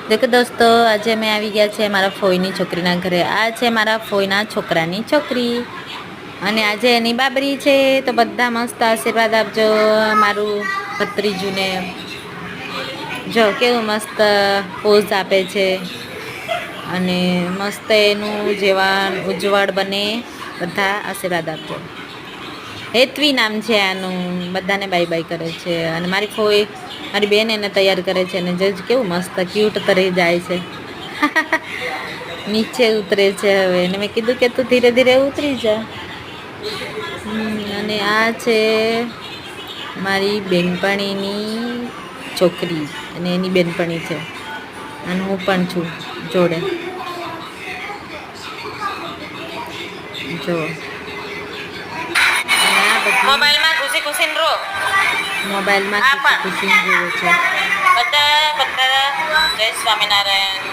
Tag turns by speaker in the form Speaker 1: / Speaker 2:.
Speaker 1: દેખો દોસ્તો, આજે અમે આવી ગયા છે મારા ફોઈની છોકરીના ઘરે. આ છે મારા ફોઈના છોકરાની છોકરી અને આજે એની બાબરી છે. તો બધા મસ્ત આશીર્વાદ આપજો મારું ભત્રીજુને. જો કેવું મસ્ત પોઝ આપે છે અને મસ્ત એનું જીવન ઉજ્જવળ બને. બધા આશીર્વાદ આપજો. હેતવી નામ છે આનું. બધાને બાય બાય કરે છે અને મારી ફોઈ મારી બેન એને તૈયાર કરે છે અને જજ કેવું મસ્ત ક્યુટ તરી જાય છે. નીચે ઉતરે છે હવે એને મેં કીધું કે તું ધીરે ધીરે ઉતરી જા. અને આ છે મારી બેનપણીની છોકરી અને એની બેનપણી છે અને હું પણ છું જોડે. જો મોબાઈલમાં ખુશી ખુશીને રો. મોબાઈલમાં ખુશી ખુશીને જોવે છે. બધા જય સ્વામિનારાયણ.